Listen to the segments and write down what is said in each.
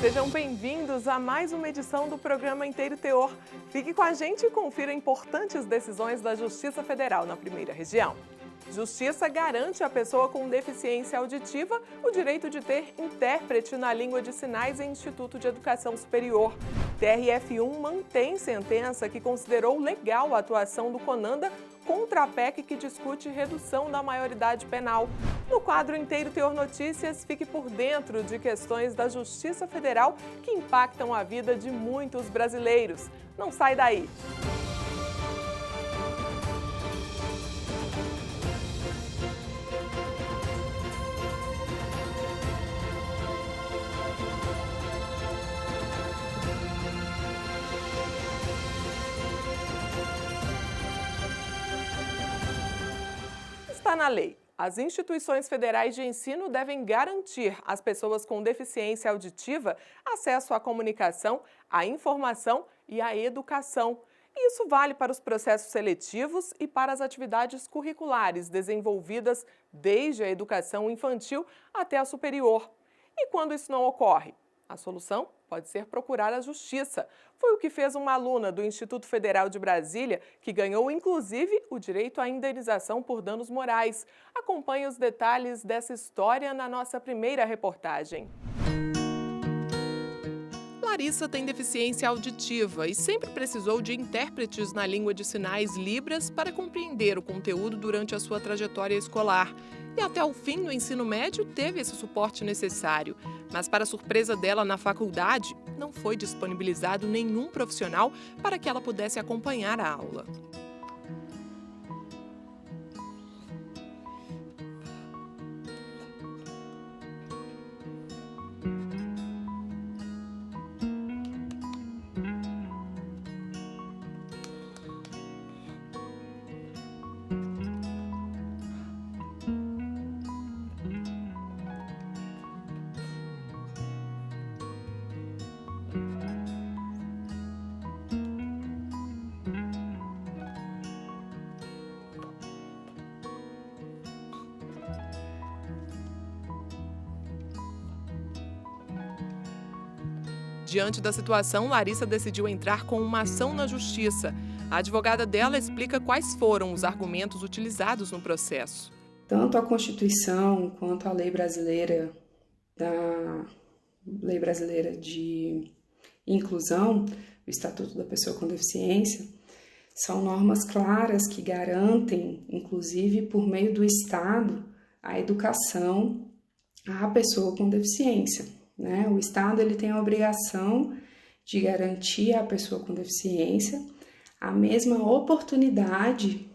Sejam bem-vindos a mais uma edição do programa Inteiro Teor. Fique com a gente e confira importantes decisões da Justiça Federal na Primeira Região. Justiça garante à pessoa com deficiência auditiva o direito de ter intérprete na língua de sinais em Instituto de Educação Superior. TRF1 mantém sentença que considerou legal a atuação do CONANDA contra a PEC que discute redução da maioridade penal. No quadro Inteiro Teor Notícias, fique por dentro de questões da Justiça Federal que impactam a vida de muitos brasileiros. Não sai daí! Está na lei. As instituições federais de ensino devem garantir às pessoas com deficiência auditiva acesso à comunicação, à informação e à educação. Isso vale para os processos seletivos e para as atividades curriculares desenvolvidas desde a educação infantil até a superior. E quando isso não ocorre? A solução pode ser procurar a justiça. Foi o que fez uma aluna do Instituto Federal de Brasília, que ganhou inclusive o direito à indenização por danos morais. Acompanhe os detalhes dessa história na nossa primeira reportagem. Larissa tem deficiência auditiva e sempre precisou de intérpretes na língua de sinais Libras para compreender o conteúdo durante a sua trajetória escolar. E até o fim do ensino médio teve esse suporte necessário. Mas, para surpresa dela na faculdade, não foi disponibilizado nenhum profissional para que ela pudesse acompanhar a aula. Diante da situação, Larissa decidiu entrar com uma ação na justiça. A advogada dela explica quais foram os argumentos utilizados no processo. Tanto a Constituição quanto a lei brasileira de inclusão, o Estatuto da Pessoa com Deficiência, são normas claras que garantem, inclusive por meio do Estado, a educação à pessoa com deficiência. O Estado ele tem a obrigação de garantir à pessoa com deficiência a mesma oportunidade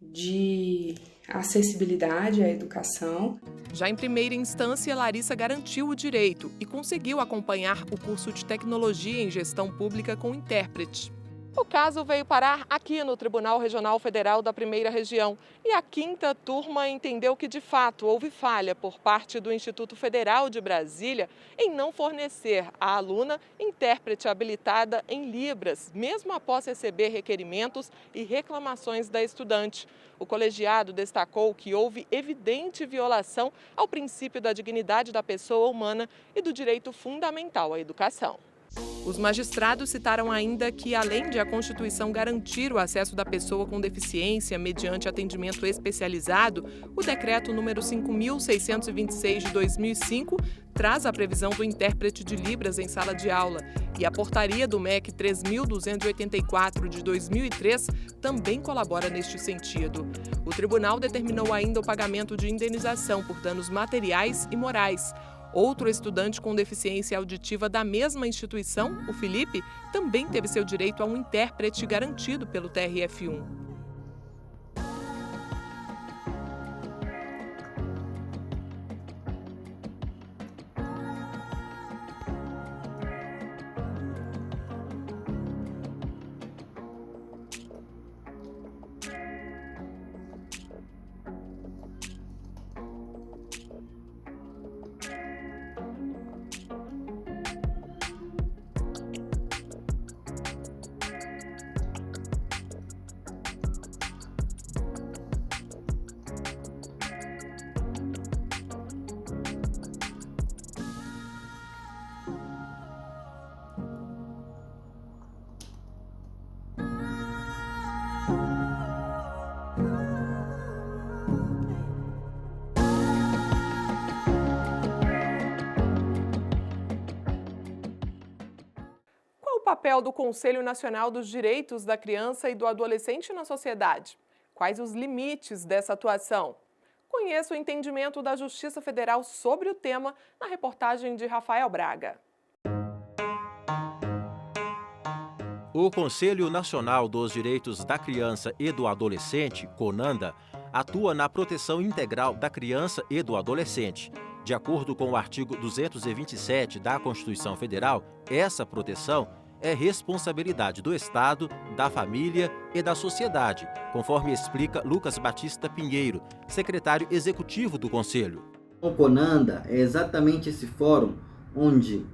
de acessibilidade à educação. Já em primeira instância, Larissa garantiu o direito e conseguiu acompanhar o curso de Tecnologia em Gestão Pública com intérprete. O caso veio parar aqui no Tribunal Regional Federal da Primeira Região e a quinta turma entendeu que, de fato, houve falha por parte do Instituto Federal de Brasília em não fornecer à aluna intérprete habilitada em Libras, mesmo após receber requerimentos e reclamações da estudante. O colegiado destacou que houve evidente violação ao princípio da dignidade da pessoa humana e do direito fundamental à educação. Os magistrados citaram ainda que, além de a Constituição garantir o acesso da pessoa com deficiência mediante atendimento especializado, o decreto número 5.626 de 2005 traz a previsão do intérprete de Libras em sala de aula e a portaria do MEC 3.284 de 2003 também colabora neste sentido. O tribunal determinou ainda o pagamento de indenização por danos materiais e morais. Outro estudante com deficiência auditiva da mesma instituição, o Felipe, também teve seu direito a um intérprete garantido pelo TRF1. papel do Conselho Nacional dos Direitos da Criança e do Adolescente na sociedade? Quais os limites dessa atuação? Conheça o entendimento da Justiça Federal sobre o tema na reportagem de Rafael Braga. O Conselho Nacional dos Direitos da Criança e do Adolescente, CONANDA, atua na proteção integral da criança e do adolescente. De acordo com o artigo 227 da Constituição Federal, essa proteção é responsabilidade do Estado, da família e da sociedade, conforme explica Lucas Batista Pinheiro, secretário executivo do Conselho. O CONANDA é exatamente esse fórum onde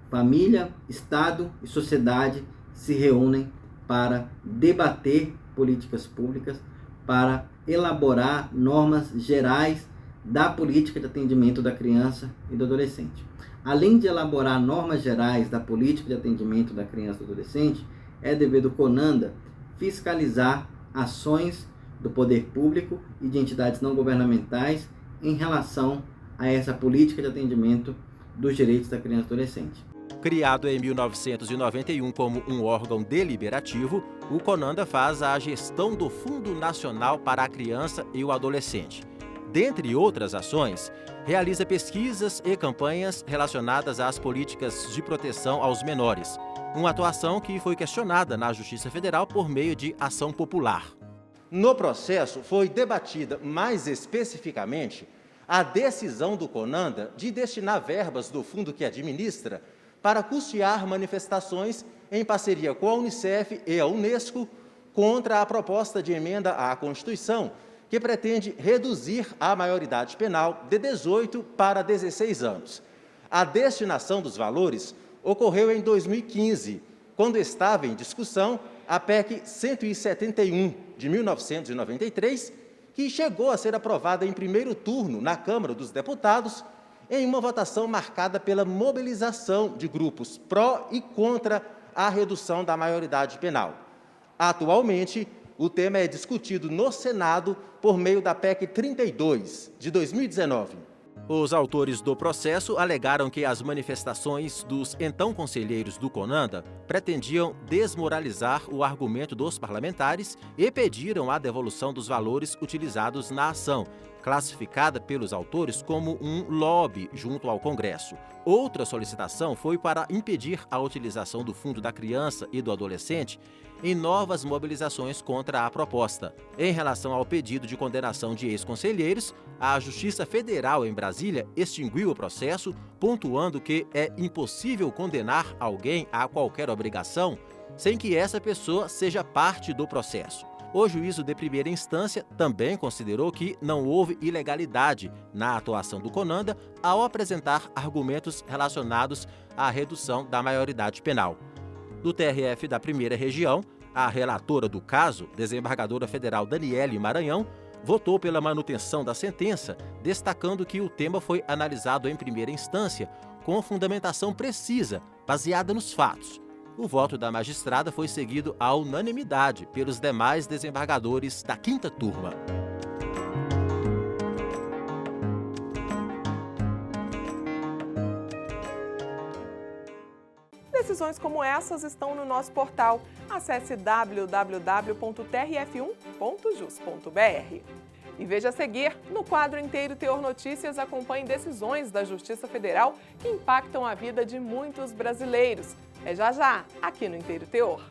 família, Estado e sociedade se reúnem para debater políticas públicas, para elaborar normas gerais da política de atendimento da criança e do adolescente. Além de elaborar normas gerais da política de atendimento da criança e do adolescente, é dever do CONANDA fiscalizar ações do poder público e de entidades não governamentais em relação a essa política de atendimento dos direitos da criança e do adolescente. Criado em 1991 como um órgão deliberativo, o CONANDA faz a gestão do Fundo Nacional para a Criança e o Adolescente. Dentre outras ações, realiza pesquisas e campanhas relacionadas às políticas de proteção aos menores, uma atuação que foi questionada na Justiça Federal por meio de ação popular. No processo, foi debatida mais especificamente a decisão do CONANDA de destinar verbas do fundo que administra para custear manifestações em parceria com a Unicef e a Unesco contra a proposta de emenda à Constituição, que pretende reduzir a maioridade penal de 18 para 16 anos. A destinação dos valores ocorreu em 2015, quando estava em discussão a PEC 171, de 1993, que chegou a ser aprovada em primeiro turno na Câmara dos Deputados, em uma votação marcada pela mobilização de grupos pró e contra a redução da maioridade penal. Atualmente, o tema é discutido no Senado por meio da PEC 32, de 2019. Os autores do processo alegaram que as manifestações dos então conselheiros do CONANDA pretendiam desmoralizar o argumento dos parlamentares e pediram a devolução dos valores utilizados na ação, classificada pelos autores como um lobby junto ao Congresso. Outra solicitação foi para impedir a utilização do Fundo da Criança e do Adolescente em novas mobilizações contra a proposta. Em relação ao pedido de condenação de ex-conselheiros, a Justiça Federal em Brasília extinguiu o processo, pontuando que é impossível condenar alguém a qualquer obrigação sem que essa pessoa seja parte do processo. O juízo de primeira instância também considerou que não houve ilegalidade na atuação do CONANDA ao apresentar argumentos relacionados à redução da maioridade penal. Do TRF da Primeira Região, a relatora do caso, desembargadora federal Daniele Maranhão, votou pela manutenção da sentença, destacando que o tema foi analisado em primeira instância com fundamentação precisa, baseada nos fatos. O voto da magistrada foi seguido à unanimidade pelos demais desembargadores da quinta turma. Decisões como essas estão no nosso portal. Acesse www.trf1.jus.br. E veja a seguir, no quadro Inteiro Teor Notícias, acompanhe decisões da Justiça Federal que impactam a vida de muitos brasileiros. É já, aqui no Inteiro Teor.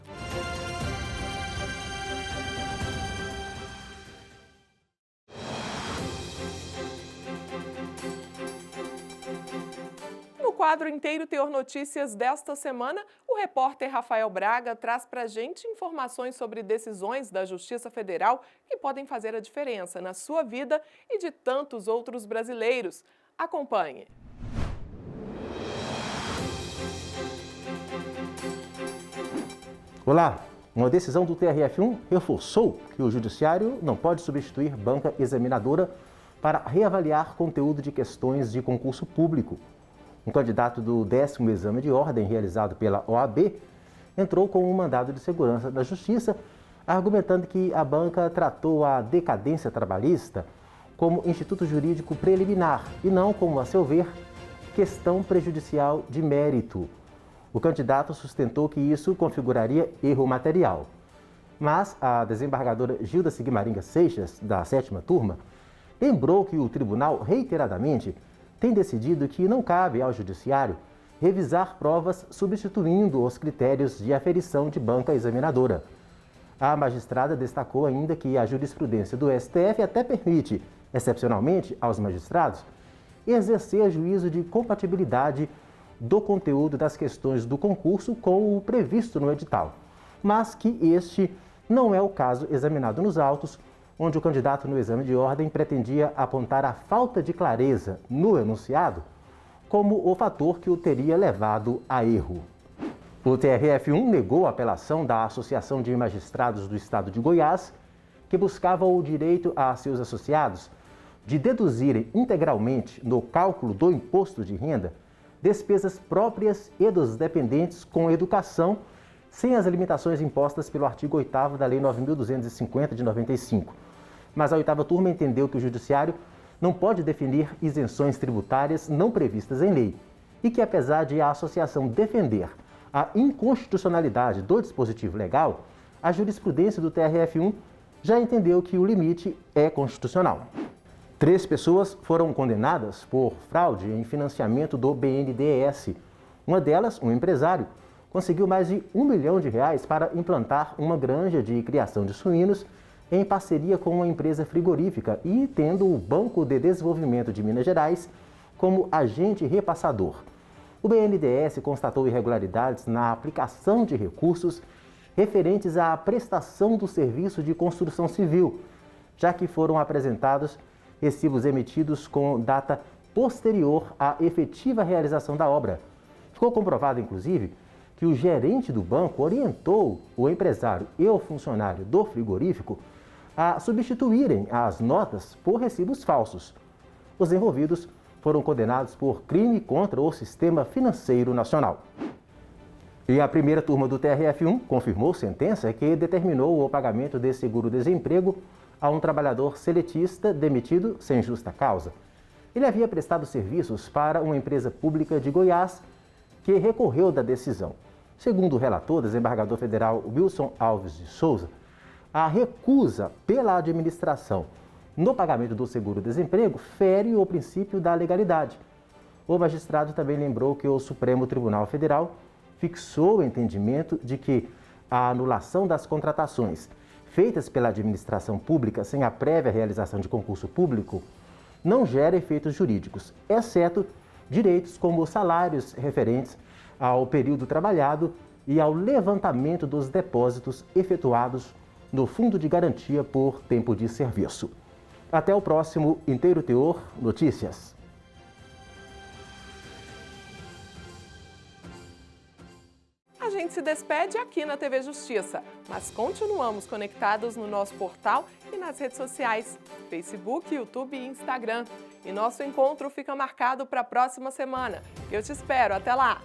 No quadro Inteiro Teor Notícias desta semana, o repórter Rafael Braga traz pra gente informações sobre decisões da Justiça Federal que podem fazer a diferença na sua vida e de tantos outros brasileiros. Acompanhe. Olá! Uma decisão do TRF1 reforçou que o Judiciário não pode substituir banca examinadora para reavaliar conteúdo de questões de concurso público. Um candidato do 10º exame de ordem realizado pela OAB entrou com um mandado de segurança da Justiça, argumentando que a banca tratou a decadência trabalhista como instituto jurídico preliminar e não como, a seu ver, questão prejudicial de mérito. O candidato sustentou que isso configuraria erro material. Mas a desembargadora Gilda Sigmaringa Seixas, da 7ª turma, lembrou que o tribunal reiteradamente tem decidido que não cabe ao judiciário revisar provas substituindo os critérios de aferição de banca examinadora. A magistrada destacou ainda que a jurisprudência do STF até permite, excepcionalmente aos magistrados, exercer juízo de compatibilidade do conteúdo das questões do concurso com o previsto no edital, mas que este não é o caso examinado nos autos, onde o candidato no exame de ordem pretendia apontar a falta de clareza no enunciado como o fator que o teria levado a erro. O TRF1 negou a apelação da Associação de Magistrados do Estado de Goiás, que buscava o direito a seus associados de deduzirem integralmente no cálculo do imposto de renda despesas próprias e dos dependentes com educação, sem as limitações impostas pelo artigo 8º da Lei 9.250 de 95. Mas a 8ª turma entendeu que o Judiciário não pode definir isenções tributárias não previstas em lei e que, apesar de a associação defender a inconstitucionalidade do dispositivo legal, a jurisprudência do TRF1 já entendeu que o limite é constitucional. 3 pessoas foram condenadas por fraude em financiamento do BNDES. Uma delas, um empresário, conseguiu mais de R$1 milhão para implantar uma granja de criação de suínos em parceria com uma empresa frigorífica e tendo o Banco de Desenvolvimento de Minas Gerais como agente repassador. O BNDES constatou irregularidades na aplicação de recursos referentes à prestação do serviço de construção civil, já que foram apresentados recibos emitidos com data posterior à efetiva realização da obra. Ficou comprovado, inclusive, que o gerente do banco orientou o empresário e o funcionário do frigorífico a substituírem as notas por recibos falsos. Os envolvidos foram condenados por crime contra o sistema financeiro nacional. E a 1ª turma do TRF1 confirmou sentença que determinou o pagamento de seguro-desemprego a um trabalhador seletista demitido sem justa causa. Ele havia prestado serviços para uma empresa pública de Goiás que recorreu da decisão. Segundo o relator, desembargador federal Wilson Alves de Souza, a recusa pela administração no pagamento do seguro-desemprego fere o princípio da legalidade. O magistrado também lembrou que o Supremo Tribunal Federal fixou o entendimento de que a anulação das contratações feitas pela administração pública sem a prévia realização de concurso público não gera efeitos jurídicos, exceto direitos como salários referentes ao período trabalhado e ao levantamento dos depósitos efetuados no Fundo de Garantia por Tempo de Serviço. Até o próximo Inteiro Teor Notícias. A gente se despede aqui na TV Justiça, mas continuamos conectados no nosso portal e nas redes sociais, Facebook, YouTube e Instagram. E nosso encontro fica marcado para a próxima semana. Eu te espero, até lá!